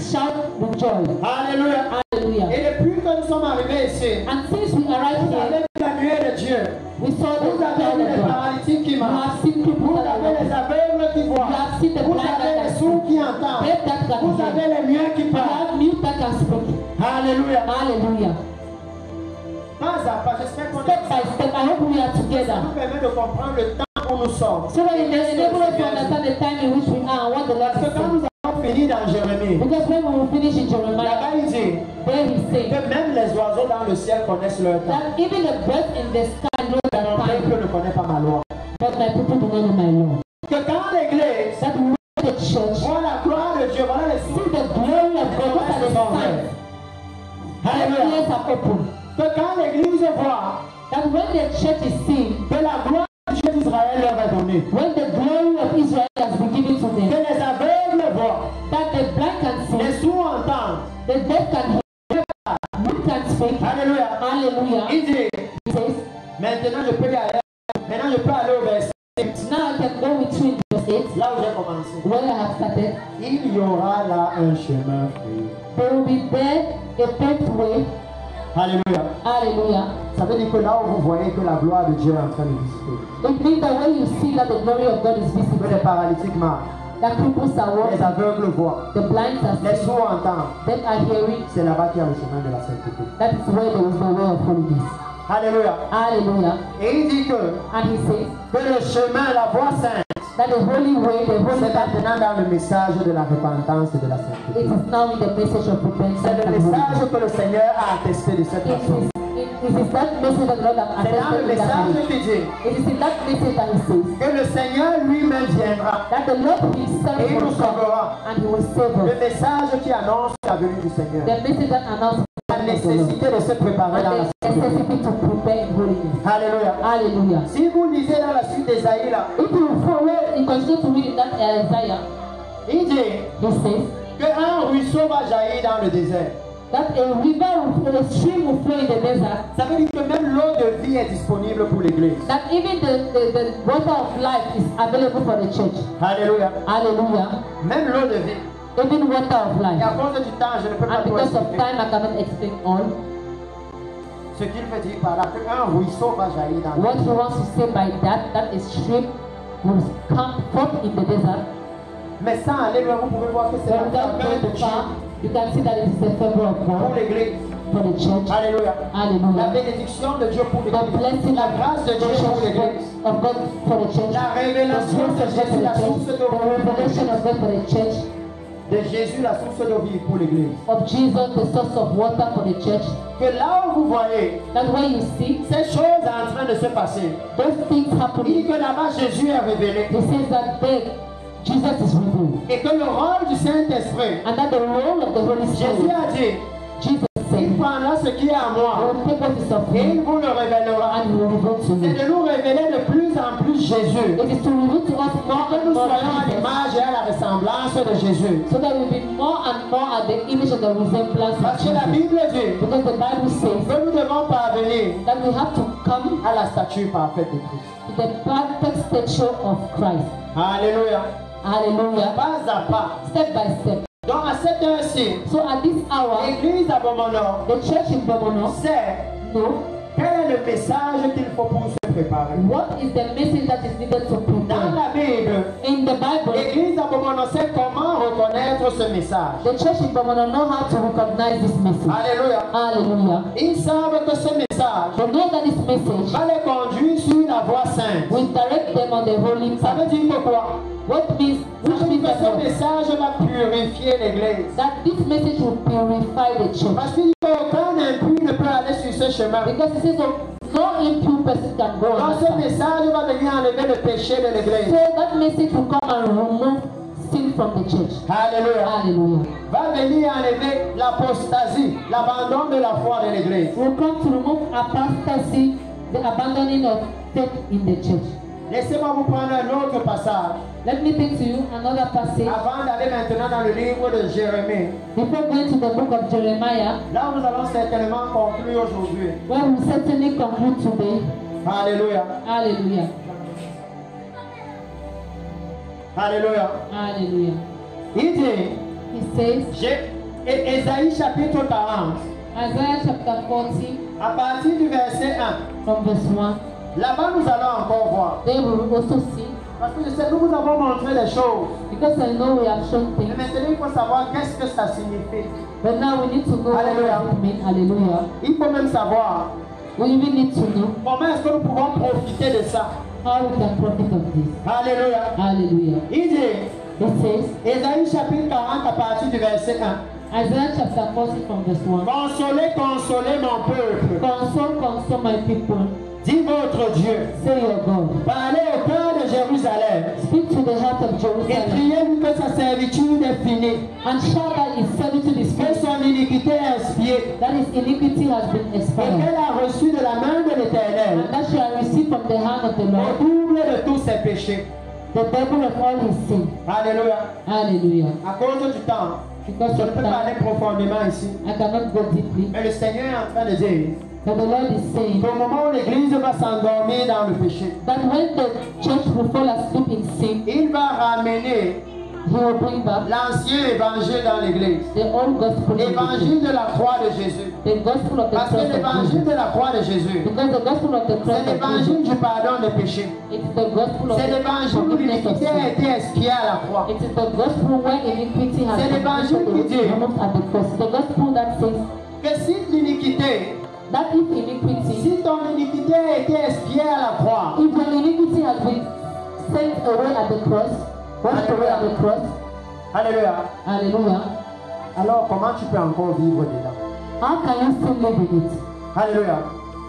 shout with joy. Alléluia. Hallelujah. Et depuis que nous sommes arrivés ici, And since we arrived vous avez here, vu la nuée de Dieu. we saw the Vous avez cloud vu of les God. paralytiques qui You marchent. have seen people Vous that are avez les walking. aveugles qui You voient. have seen the Vous blind avez that les can sourds see. qui entendent. Deaf that can Vous hear. avez les muets qui You parlent. have mute that can speak. Alléluia. Hallelujah. Pas à pas, j'espère qu'on Step by step, I hope we are Ça together. nous permet de comprendre le temps où nous sommes. So that it enable us to understand the time in which we are and what the Lord Parce is que quand saying. nous avons fini dans Jérémie, Because when we will finish in Jeremiah, là-bas il dit there he says que même les oiseaux dans le ciel connaissent leur temps. that even the birds in the sky know Mais their mon time, peuple ne connaît pas ma loi. but my people do not know my law. Que quand l'église That when the church voit la gloire de Dieu, voilà les see signes. the glory of God, what are the signs? The Alléluia. ears are open. Que quand l'église voit That when the church is seen, que la gloire de Dieu d'Israël leur est donnée, when the glory of Israel has been given to que them, les aveugles voient, that the blind can les see, sourds entendent. the deaf can hear, mute can speak. Alléluia. Hallelujah. Il dit, He says, maintenant je peux y aller. Maintenant je peux aller au verset 8, now I can go with you in verse 8, là où j'ai commencé. where I have started. Il y aura là un chemin free. There will be there a paved way. Alléluia. Hallelujah. Ça veut dire que là où vous voyez que la gloire de Dieu est en train de visiter, It means that when you see that the glory of God is que les visible, paralytiques marchent, that people are les walking, aveugles voient, the blind are les seeing, sourds entendent. them are hearing. C'est là-bas qu'il y a le chemin de la sainteté. That is where there is the way of holiness. Alléluia. Hallelujah. Et il dit que And he says le chemin, la voie sainte, that the holy way, the holy c'est path, maintenant dans le message de la repentance et de la sainteté. it is now in the message of repentance C'est le and holiness. message que le Seigneur a attesté de cette façon. It is that message that God has C'est dans le attested in that message way. qui dit It is in that message that he says que le Seigneur lui-même viendra that the Lord himself et il nous will come sauvera. and he will save Le us. message qui annonce la venue du Seigneur. The message that announces La nécessité de se préparer dans la and the sainteté. necessity to prepare in holiness. Alléluia. Hallelujah. Si vous lisez dans la suite d'Ésaïe là, If you follow he continued to read in that Isaiah. Il dit He says qu'un ruisseau va jaillir dans le désert. that a river, a stream will flow in the desert. Ça veut dire que même l'eau de vie est disponible pour l'église. That even the water of life is available for the church. Alléluia. Hallelujah. Même l'eau de vie. Even water of Et life. à cause du temps, je ne peux pas And tout because of expliquer. time, I cannot explain all. Ce qu'il veut dire par là, qu'un ruisseau va jaillir dans le What he désert. wants to say by that a stream will come forth in the desert. Mais sans aller loin, vous pouvez voir que c'est But la without faveur going de too Dieu far, you can see that it is the favor of pour God l'église. for the church. Alléluia. La Hallelujah. bénédiction de Dieu pour The l'église. blessing La grâce de Dieu pour l'église. of God for the church. La The révélation de grace of God for Jésus, the la church. source The d'eau revelation of God for the church. de Jésus, la source d'eau vive pour l'église. Of Jesus, the source of water for the church. Que là où vous voyez That's why you see ces choses en train de se passer, those things il dit happening. que là-bas Jésus est révélé He says that there Jesus is revealed. et que le rôle du Saint-Esprit, And that the role of the Holy Jésus Spirit, a dit, Jesus il said, prendra ce qui est à moi will take what is of et il me vous le révélera. and he will reveal to C'est you. de nous révéler de plus en plus Jésus. It is to reveal to us more Que and nous more soyons à Jesus, l'image et à la ressemblance de Jésus. so that we be more and more at the image and the resemblance of Parce que la Jesus. Bible dit Because the Bible says que nous devons parvenir that we have to come à la stature parfaite de Christ. to the perfect stature of Christ. Alléluia. Hallelujah. Pas à pas. Step by step. Donc à cette heure-ci, So at this hour, l'église à Bomono the church in Bomono sait know quel est le message qu'il faut pour se préparer. what is the message that is needed to Dans prepare. la Bible, In the Bible, l'église à Bomono sait comment reconnaître ce message. the church in Bomono know how to recognize this message. Alléluia. Hallelujah. Ils savent que ce message They know that this message va les conduire sur la voie sainte. will direct them on the holy Ça path. veut dire que quoi? What means, Ça which veut dire means que ce that, message va purifier l'église. that this message will purify the church. Parce qu'il dit qu'aucun impur ne peut aller sur ce chemin. Because it says no impure person can go on Donc that ce path. message va venir enlever le péché de So l'église. that message will come and remove sin from the church. Alléluia. Hallelujah. Va venir enlever l'apostasie, l'abandon de la foi de l'église. Will come to remove apostasy, the abandoning of faith in the church. Laissez-moi vous prendre un autre passage Let me take to you another passage avant d'aller maintenant dans le livre de Jérémie. before going to the book of Jeremiah, Là où nous allons certainement conclure aujourd'hui. where we certainly conclude today. Alléluia. Hallelujah. Alléluia. Hallelujah. Il dit, He says, Ésaïe chapitre 40, Isaiah chapter 40, à partir du verset 1. from verse 1. Là-bas, nous allons encore voir. There we will also see, Parce que je sais, nous vous avons montré des choses. because I know we have shown Mais things, maintenant, il faut savoir qu'est-ce que ça signifie. but now we need to know what Hallelujah. it means. Hallelujah. Il faut même savoir We even need to know comment est-ce que nous pouvons profiter de ça. how we can profit of this. Alléluia. Hallelujah. Il dit, It says, Ésaïe chapitre 40 à partir du verset 1. Isaiah chapter 40 from verse 1. Consolez, consolez mon peuple. Console, console my people. Dit votre Dieu. Say your God. Parlez au cœur de Jérusalem. Speak to the heart of Et Jerusalem. criez-lui que sa servitude est finie. And shout that his servitude is Que finished. son iniquité est expiée. That his iniquity has been Et expired. qu'elle a reçu de la main de l'Éternel And that she has received from the hand of the le Lord double de tous ses péchés. the double of all his sin. Alléluia. Hallelujah. À cause du temps, Because je ne of peux pas aller that, profondément ici. I cannot go deeply. Mais le Seigneur est en train de dire But the Lord is saying qu'au moment où l'Église va s'endormir dans le péché, that when the church will fall asleep in sin, il va ramener he will bring back l'ancien évangile dans l'Église. the old gospel of the church. L'évangile de la croix de Jésus. The gospel of the Parce que cross of l'évangile Jesus. de la croix de Jésus, Because the gospel of the cross c'est of l'évangile Jesus, du pardon des péchés. it's the gospel of C'est the l'évangile où forgiveness of l'iniquité a sin. été expiée à la croix. It is the gospel where iniquity has C'est been l'évangile qui dit removed at the cross. The gospel that says que si l'iniquité, that if iniquity, si ton iniquité a été expiée à la croix, if your iniquity has been sent away at the cross, washed away at the cross, alléluia, hallelujah, alors comment tu peux encore vivre dedans? how can you still live in it? Alléluia.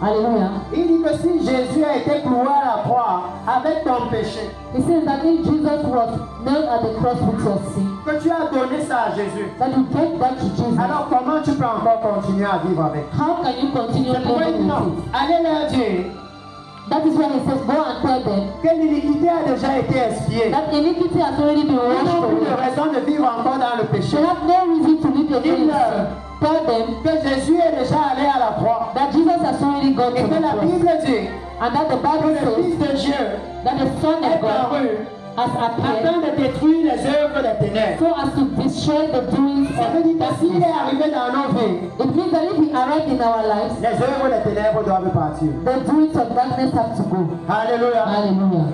Hallelujah. Il dit que si Jésus a été cloué à la croix avec ton péché, He says that if Jesus was nailed at the cross with your sin, que tu as donné ça à Jésus, that you gave that to Jesus, alors comment tu peux encore continuer à vivre avec? how can you continue C'est pourquoi il dit living non. with it? Allez leur dire That That is why he says, go and tell them que l'iniquité a déjà été expiée. that iniquity has already been Ils washed n'ont plus de away. raison de vivre encore dans le péché. They have no reason to live again in Dis-leur sin. Tell them que Jésus est déjà allé à la croix. that Jesus has already gone Et to que the la cross. Bible dit And that the que Bible le says Fils de Dieu that the Son est of God paru has appeared afin de détruire les œuvres des ténèbres. so as to destroy the doings Ça veut dire of que s'il est darkness. arrivé dans nos vies, It means that if he arrived in our lives, les œuvres des ténèbres doivent partir. the doings of darkness have to go. Alléluia. Hallelujah.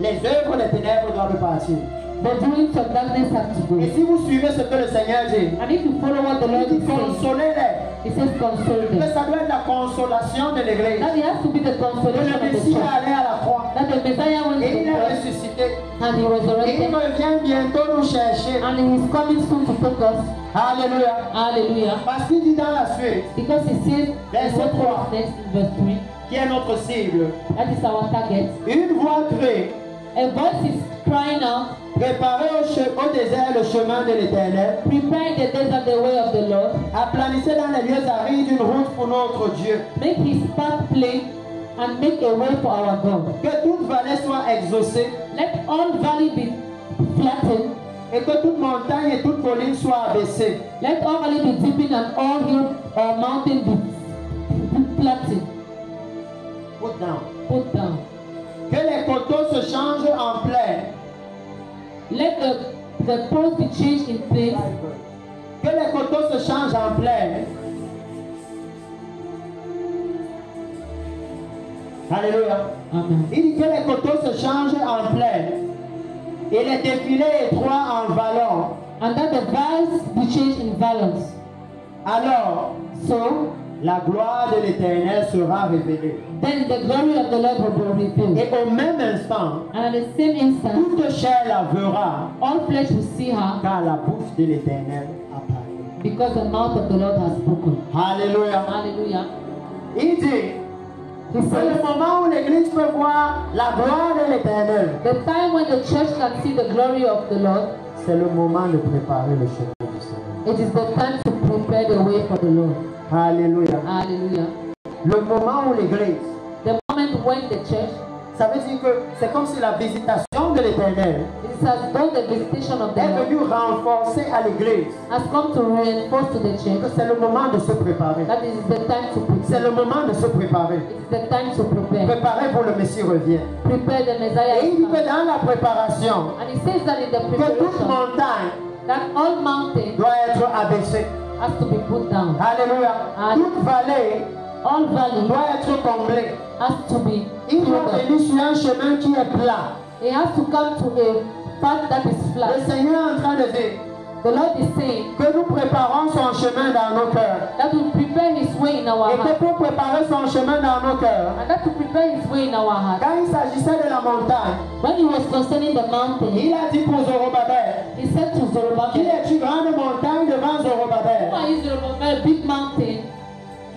Les œuvres des ténèbres doivent partir. The doings of darkness have to go. Et si vous suivez ce que le Seigneur dit, And if you follow what the Lord il is dit saying, consolez-les. he says console Que them. ça doit être la consolation de l'Église. That it has to be the Que consolation le of the Messie est church. allé à la croix. That the Messiah went Et to il the est cross ressuscité. and he Et il resurrected. revient bientôt nous chercher. And he is coming soon to take us. Alléluia. Hallelujah. Parce qu'il dit dans la suite, Because he says, Verset in what 3. comes next in verse 3, qui est notre cible, that is our target. une voix crie, A voice is crying out, préparez au désert le chemin de l'Éternel, prepare in the desert the way of the Lord, aplanissez dans les lieux arides une route pour notre Dieu. make his path plain, and make a way for our God. Que toute vallée soit exaucée Let all valley be flattened, et que toute montagne et toute colline soient abaissées. let all valley be deepened, and all hill or mountain be flattened. Put down. Put down. Que les coteaux se changent en plaine. Let the post be changed in place. Que les coteaux se changent en plaine. Alléluia. Amen. Il dit que les coteaux se changent en plaine et les défilés étroits en vallons. And that the valleys be changed in valleys. Alors, So la gloire de l'Éternel sera révélée. then the glory of the Lord will be revealed. Et au même instant, And at the same instant, toute chair la verra, all flesh will see her, car la bouche de l'Éternel a parlé. because the mouth of the Lord has spoken. Alléluia. Hallelujah. Il dit, He c'est le says, moment où l'Église peut voir la gloire de l'Éternel. the time when the church can see the glory of the Lord, C'est le moment de préparer le chemin du Seigneur. it is the time to prepare the way for the Lord. Alléluia. Hallelujah. Le moment où l'Église, The moment when the church, ça veut dire que c'est comme si la visitation de l'Éternel it has done the visitation of the est Lord, venue renforcer à l'Église. has come to reinforce to the Que church c'est le moment de se préparer. that it is the time to C'est prepare. le moment de se préparer. It is the time to prepare. Préparer pour le Messie revient. Prepare the Messiah. Et il is dit que coming. dans la préparation, And he says that in the que toute preparation, montagne that all mountains doit être abaissée. has to be put down. Alléluia. Toute vallée All valley doit être comblée. has to be Il filled doit up. venir sur un chemin qui est plat. It has to come to a path that is Le flat. Seigneur est en train de dire The Lord is saying que nous préparons son chemin dans nos cœurs. that we prepare his way in our Et que heart. pour préparer son chemin dans nos cœurs, And that to prepare his way in our heart. quand il s'agissait de la montagne, When he was concerning the mountain, il a dit pour Zorobabel, he said to qui Zerubbabel, es-tu grande montagne devant who Zorobabel? are you, Zerubbabel, big mountain,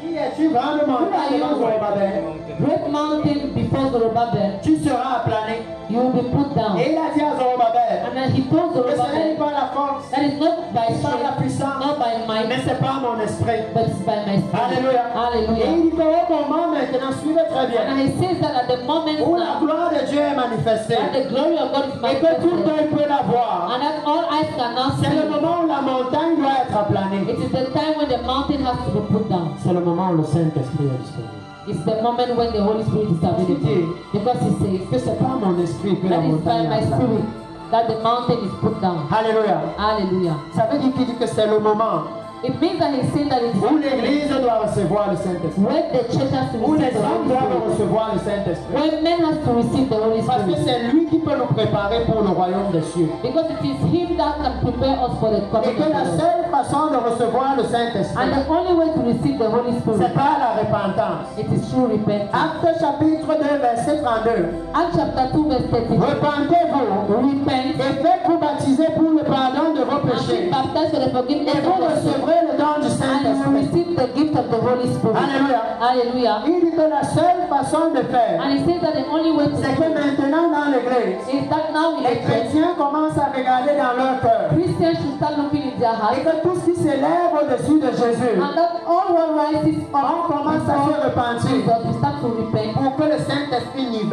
Qui es-tu grande montagne devant Zorobabel? great mountain before Zerubbabel? Tu seras aplané. You will be put down. Et il a dit à Zorobabel, And then he told que ce n'est Zerubbabel, pas la force, that is not by pas la strength, puissance, not by mais might, c'est par mon esprit. but it's by my spirit. Alléluia. Et Hallelujah. il dit qu'au moment maintenant, suivez très bien, And he says that at the moment où la now, gloire de Dieu est manifestée, that the glory of God is et que tout manifested, œil peut la voir, and that all eyes cannot c'est le see, moment où la montagne doit être aplanée. it is the time when the mountain has to be put down. C'est le moment où le Saint-Esprit est disponible. It's the moment when the Holy Spirit is available. Because he says, Que c'est par mon esprit que la that is by montagne my est aplanée. spirit that the mountain is put down. Alléluia. Hallelujah. Ça veut dire qu'il dit que c'est le moment It means that he's saying that it is où l'Église doit recevoir le Saint-Esprit. when the church has to Où les receive the hommes Holy doivent Spirit. recevoir le Saint-Esprit. When men has to receive the Holy Parce que Spirit. c'est lui qui peut nous préparer pour le royaume des cieux. Because it is him that can prepare us for the Et coming que of la the Lord. seule façon de recevoir le And Saint-Esprit, the only way to receive the Holy c'est Spirit, par la repentance. it is through repentance. Acte chapitre 2, verset 32. Acts chapter 2 verse 32. Repentez-vous Repent et faites-vous baptiser pour le pardon de vos and be péchés. baptized for the Et forgiveness vous of your sins. recevrez le don du And you will Saint-Esprit. receive the gift of the Holy Spirit. Alléluia. Hallelujah. Il dit que la seule façon de faire, And he says that the only way to c'est do que it maintenant dans l'Église, is that now in les the church, chrétiens commencent à regarder dans leur cœur. Christians should start looking in their Et hearts, que tout ce qui s'élève au-dessus de Jésus, and that all what rises on up commence à se before repentir Jesus, we start to repent, pour que le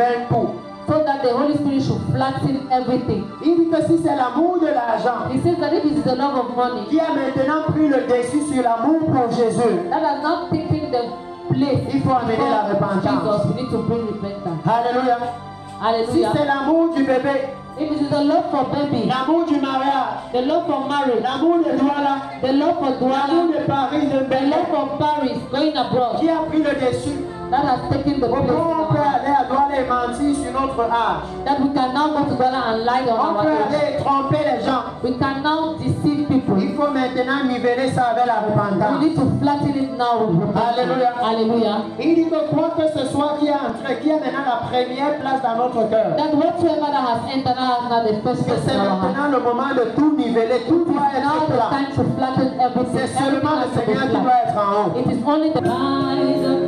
nivelle tout. so that the Holy Spirit should flatten everything. Il dit que si c'est l'amour de l'argent He says that if it is the love of money qui a maintenant pris le dessus sur l'amour pour Jésus, that has not taken the place il faut amener la for repentance. Jesus, we need to bring repentance. Alléluia. Si Hallelujah. c'est l'amour du bébé, If it is the love for baby, l'amour du mariage, the love for marriage, l'amour de Douala, the love for l'amour Douala, de Paris, de the Belém, love for Paris, going abroad, qui a pris le dessus, that has taken the on place peut now. aller à Douala et mentir sur notre âge. That we can now go to Douala and lie on On our peut age. aller tromper les gens. We can now deceive people. Il faut maintenant niveler ça avec la We repentance. need to flatten it now with repentance. Alléluia. Hallelujah. Il dit que quoi que ce soit qui est entré, qui a maintenant la première place dans notre cœur, That whatsoever that has entered now has not the first que place c'est in our heart. maintenant le moment de tout niveler, tout doit Now être the plat. time to flatten everything. C'est seulement le Everything has to be Seigneur qui flat. doit être en haut. It is only the eyes of